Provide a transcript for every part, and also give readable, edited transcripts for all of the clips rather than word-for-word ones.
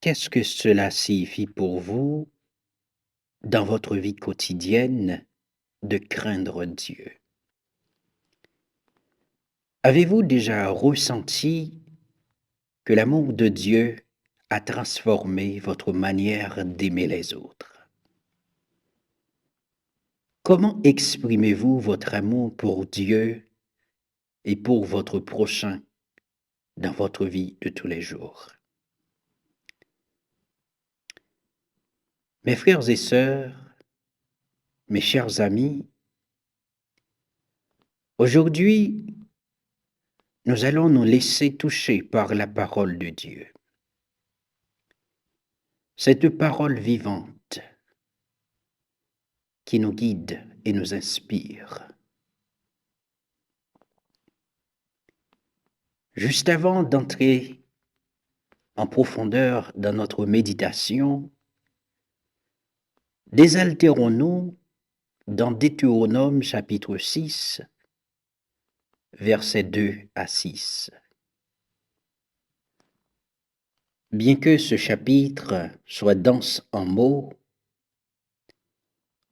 Qu'est-ce que cela signifie pour vous, dans votre vie quotidienne, de craindre Dieu? Avez-vous déjà ressenti que l'amour de Dieu a transformé votre manière d'aimer les autres? Comment exprimez-vous votre amour pour Dieu et pour votre prochain dans votre vie de tous les jours? Mes frères et sœurs, mes chers amis, aujourd'hui, nous allons nous laisser toucher par la parole de Dieu. Cette parole vivante qui nous guide et nous inspire. Juste avant d'entrer en profondeur dans notre méditation, désaltérons-nous dans Deutéronome chapitre 6, versets 2 à 6. Bien que ce chapitre soit dense en mots,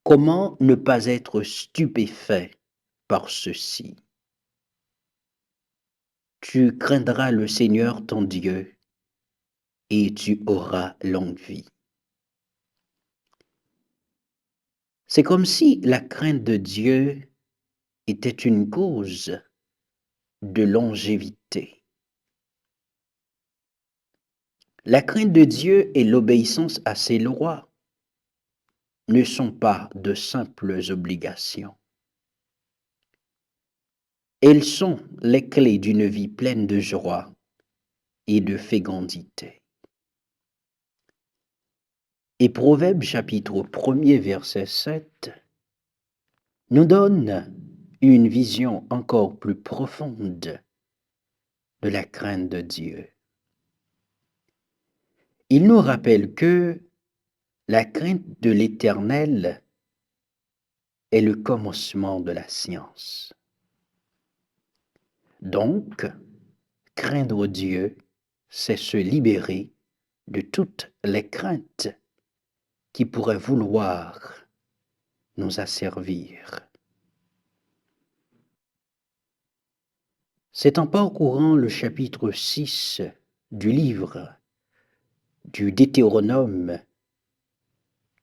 comment ne pas être stupéfait par ceci? Tu craindras le Seigneur ton Dieu et tu auras longue vie. C'est comme si la crainte de Dieu était une cause de longévité. La crainte de Dieu et l'obéissance à ses lois ne sont pas de simples obligations. Elles sont les clés d'une vie pleine de joie et de fécondité. Et Proverbe chapitre 1er verset 7 nous donne une vision encore plus profonde de la crainte de Dieu. Il nous rappelle que la crainte de l'Éternel est le commencement de la science. Donc, craindre Dieu, c'est se libérer de toutes les craintes qui pourraient vouloir nous asservir. C'est en parcourant le chapitre 6 du livre du Deutéronome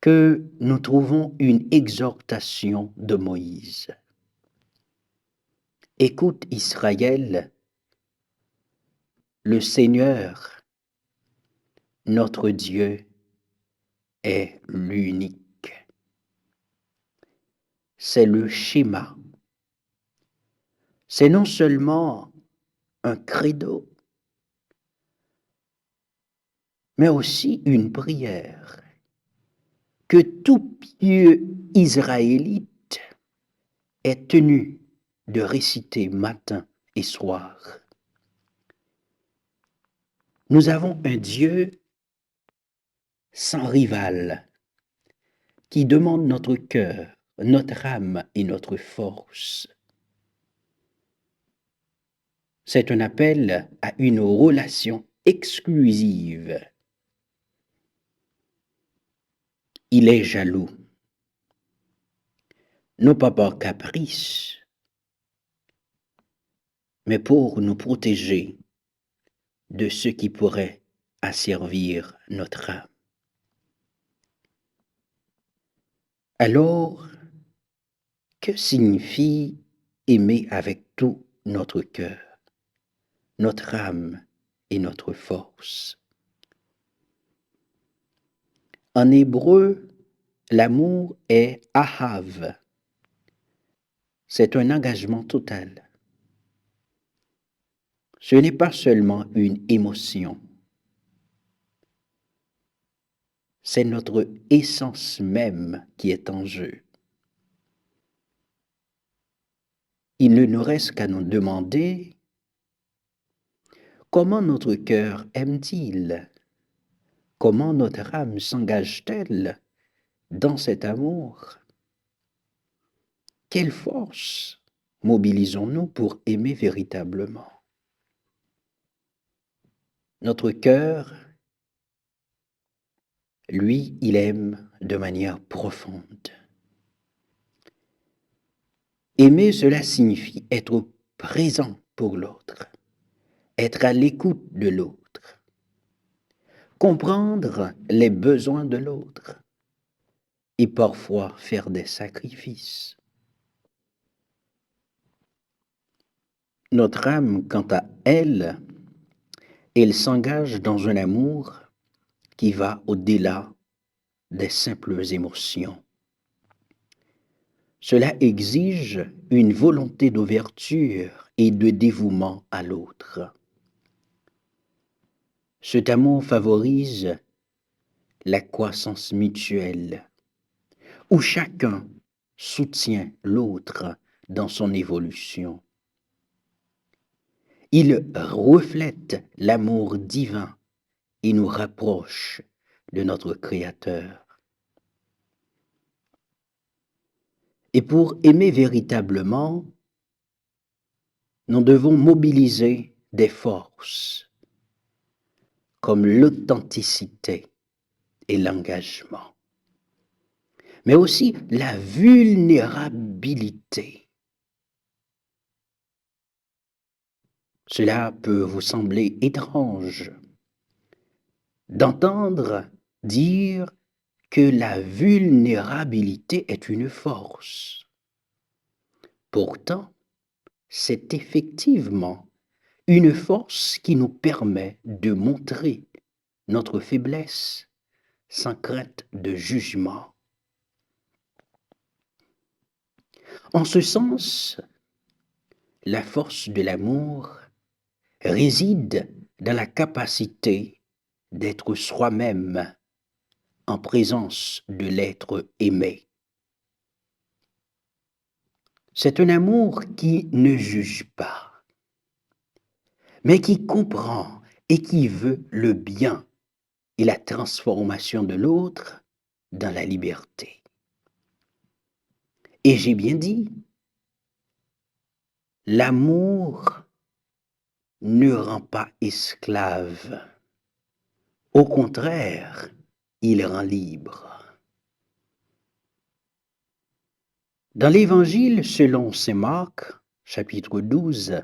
que nous trouvons une exhortation de Moïse. Écoute Israël, le Seigneur, notre Dieu, est l'unique. C'est le schéma. C'est non seulement un credo, mais aussi une prière que tout pieux israélite est tenu de réciter matin et soir. Nous avons un Dieu sans rival qui demande notre cœur, notre âme et notre force. C'est un appel à une relation exclusive. Il est jaloux, non pas par caprice, mais pour nous protéger de ce qui pourrait asservir notre âme. Alors, que signifie aimer avec tout notre cœur, notre âme et notre force? En hébreu, l'amour est ahav. C'est un engagement total. Ce n'est pas seulement une émotion. C'est notre essence même qui est en jeu. Il ne nous reste qu'à nous demander comment notre cœur aime-t-il? Comment notre âme s'engage-t-elle dans cet amour? Quelle force mobilisons-nous pour aimer véritablement? Notre cœur Lui, il aime de manière profonde. Aimer, cela signifie être présent pour l'autre, être à l'écoute de l'autre, comprendre les besoins de l'autre et parfois faire des sacrifices. Notre âme, quant à elle, elle s'engage dans un amour qui va au-delà des simples émotions. Cela exige une volonté d'ouverture et de dévouement à l'autre. Cet amour favorise la croissance mutuelle, où chacun soutient l'autre dans son évolution. Il reflète l'amour divin et nous rapproche de notre Créateur. Et pour aimer véritablement, nous devons mobiliser des forces comme l'authenticité et l'engagement, mais aussi la vulnérabilité. Cela peut vous sembler étrange d'entendre dire que la vulnérabilité est une force. Pourtant, c'est effectivement une force qui nous permet de montrer notre faiblesse sans crainte de jugement. En ce sens, la force de l'amour réside dans la capacité d'être soi-même en présence de l'être aimé. C'est un amour qui ne juge pas, mais qui comprend et qui veut le bien et la transformation de l'autre dans la liberté. Et j'ai bien dit, l'amour ne rend pas esclave. Au contraire, il rend libre. Dans l'Évangile selon saint Marc, chapitre 12,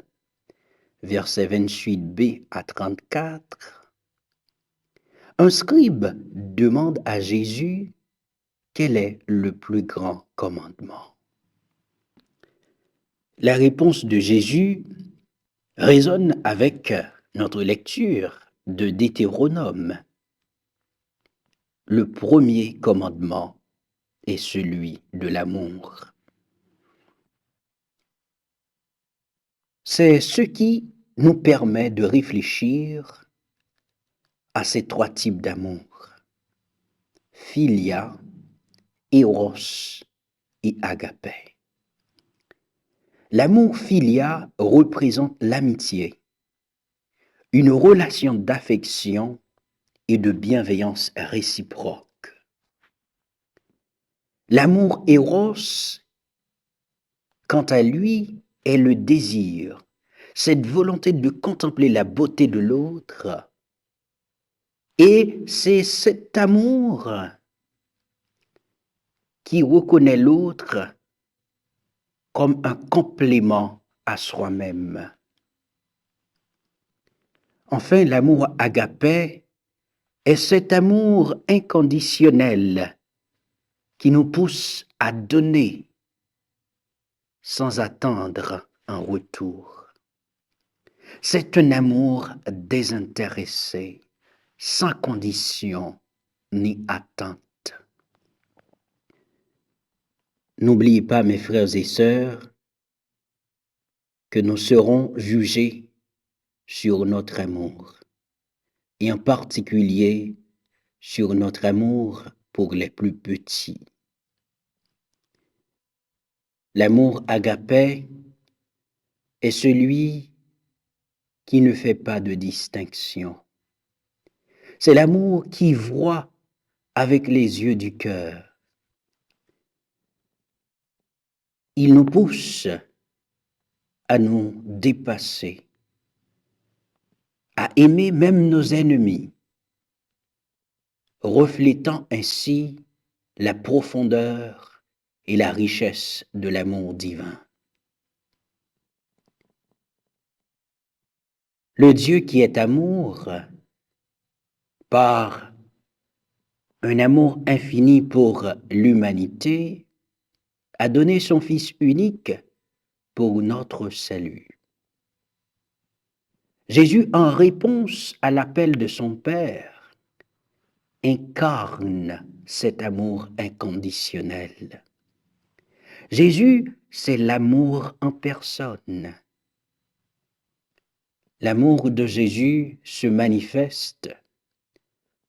versets 28b à 34, un scribe demande à Jésus quel est le plus grand commandement. La réponse de Jésus résonne avec notre lecture de Deutéronome. Le premier commandement est celui de l'amour. C'est ce qui nous permet de réfléchir à ces trois types d'amour: philia, éros et agapé. L'amour philia représente l'amitié, une relation d'affection et de bienveillance réciproque. L'amour éros, quant à lui, est le désir, cette volonté de contempler la beauté de l'autre. Et c'est cet amour qui reconnaît l'autre comme un complément à soi-même. Enfin, l'amour agapé est cet amour inconditionnel qui nous pousse à donner sans attendre un retour. C'est un amour désintéressé, sans condition ni attente. N'oubliez pas, mes frères et sœurs, que nous serons jugés sur notre amour, et en particulier sur notre amour pour les plus petits. L'amour agapé est celui qui ne fait pas de distinction. C'est l'amour qui voit avec les yeux du cœur. Il nous pousse à nous dépasser, à aimer même nos ennemis, reflétant ainsi la profondeur et la richesse de l'amour divin. Le Dieu qui est amour, par un amour infini pour l'humanité, a donné son Fils unique pour notre salut. Jésus, en réponse à l'appel de son Père, incarne cet amour inconditionnel. Jésus, c'est l'amour en personne. L'amour de Jésus se manifeste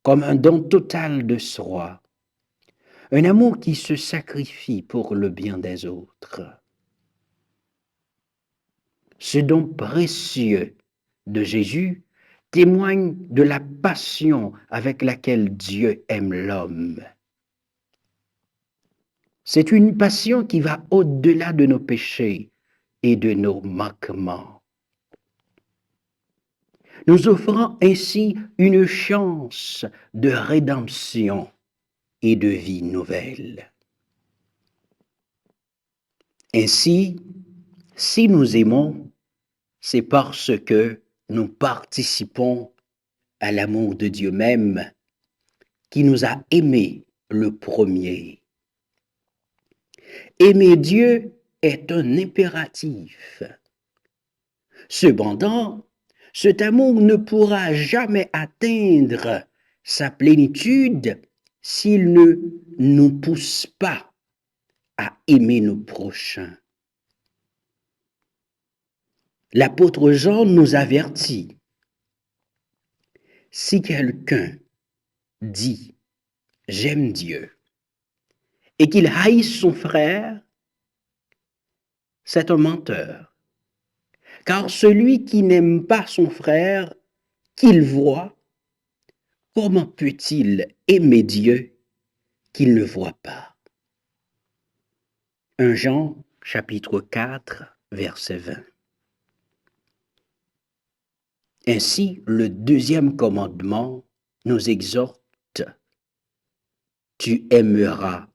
comme un don total de soi, un amour qui se sacrifie pour le bien des autres. Ce don précieux de Jésus témoigne de la passion avec laquelle Dieu aime l'homme. C'est une passion qui va au-delà de nos péchés et de nos manquements, nous offrant ainsi une chance de rédemption et de vie nouvelle. Ainsi, si nous aimons, c'est parce que nous participons à l'amour de Dieu même, qui nous a aimés le premier. Aimer Dieu est un impératif. Cependant, cet amour ne pourra jamais atteindre sa plénitude s'il ne nous pousse pas à aimer nos prochains. L'apôtre Jean nous avertit, si quelqu'un dit « j'aime Dieu » et qu'il haïsse son frère, c'est un menteur. Car celui qui n'aime pas son frère, qu'il voit, comment peut-il aimer Dieu qu'il ne voit pas? 1 Jean chapitre 4, verset 20. Ainsi, le deuxième commandement nous exhorte, tu aimeras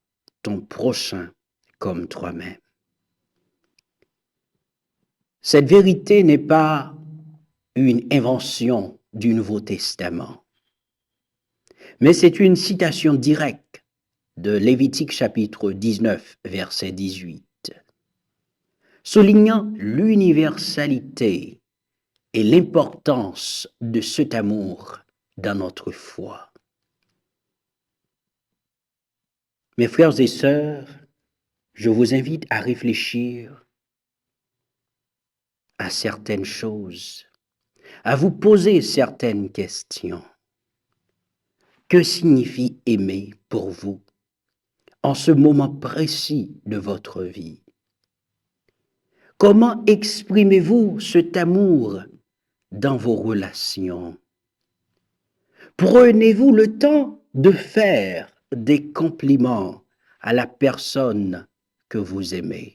ton prochain comme toi-même. Cette vérité n'est pas une invention du Nouveau Testament, mais c'est une citation directe de Lévitique chapitre 19, verset 18, soulignant l'universalité et l'importance de cet amour dans notre foi. Mes frères et sœurs, je vous invite à réfléchir à certaines choses, à vous poser certaines questions. Que signifie aimer pour vous en ce moment précis de votre vie? Comment exprimez-vous cet amour dans vos relations? Prenez-vous le temps de faire des compliments à la personne que vous aimez?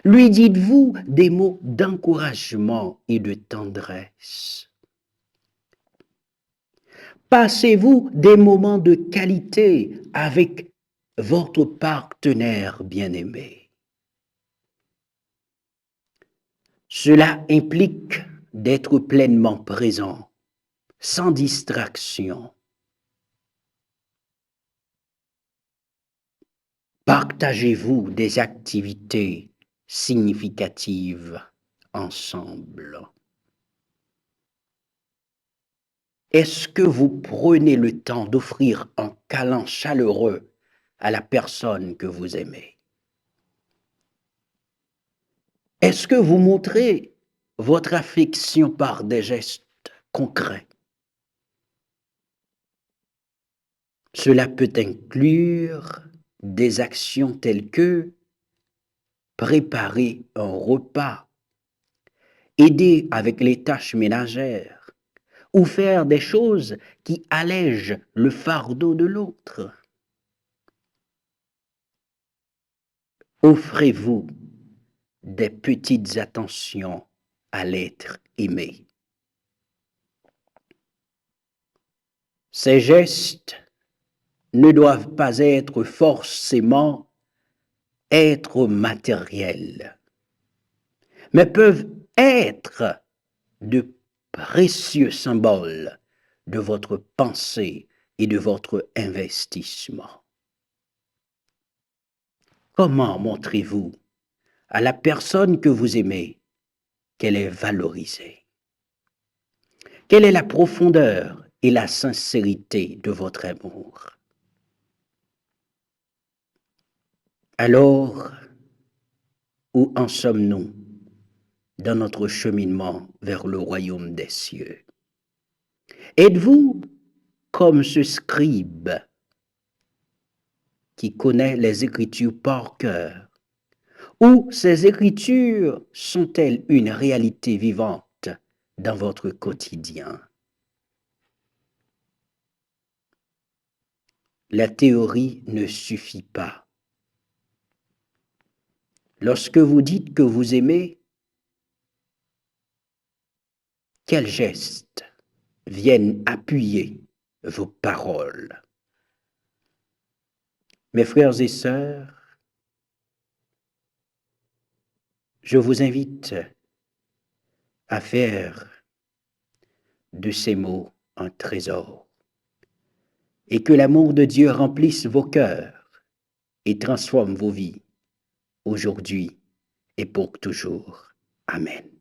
Lui dites-vous des mots d'encouragement et de tendresse? Passez-vous des moments de qualité avec votre partenaire bien-aimé? Cela implique d'être pleinement présent, sans distraction. Partagez-vous des activités significatives ensemble? Est-ce que vous prenez le temps d'offrir un câlin chaleureux à la personne que vous aimez? Est-ce que vous montrez votre affection par des gestes concrets? Cela peut inclure des actions telles que préparer un repas, aider avec les tâches ménagères ou faire des choses qui allègent le fardeau de l'autre. Offrez-vous des petites attentions à l'être aimé. Ces gestes ne doivent pas être forcément être matériels, mais peuvent être de précieux symboles de votre pensée et de votre investissement. Comment montrez-vous à la personne que vous aimez qu'elle est valorisée? Quelle est la profondeur et la sincérité de votre amour? Alors, où en sommes-nous dans notre cheminement vers le royaume des cieux? Êtes-vous comme ce scribe qui connaît les Écritures par cœur? Ou ces Écritures sont-elles une réalité vivante dans votre quotidien? La théorie ne suffit pas. Lorsque vous dites que vous aimez, quels gestes viennent appuyer vos paroles? Mes frères et sœurs, je vous invite à faire de ces mots un trésor et que l'amour de Dieu remplisse vos cœurs et transforme vos vies aujourd'hui et pour toujours. Amen.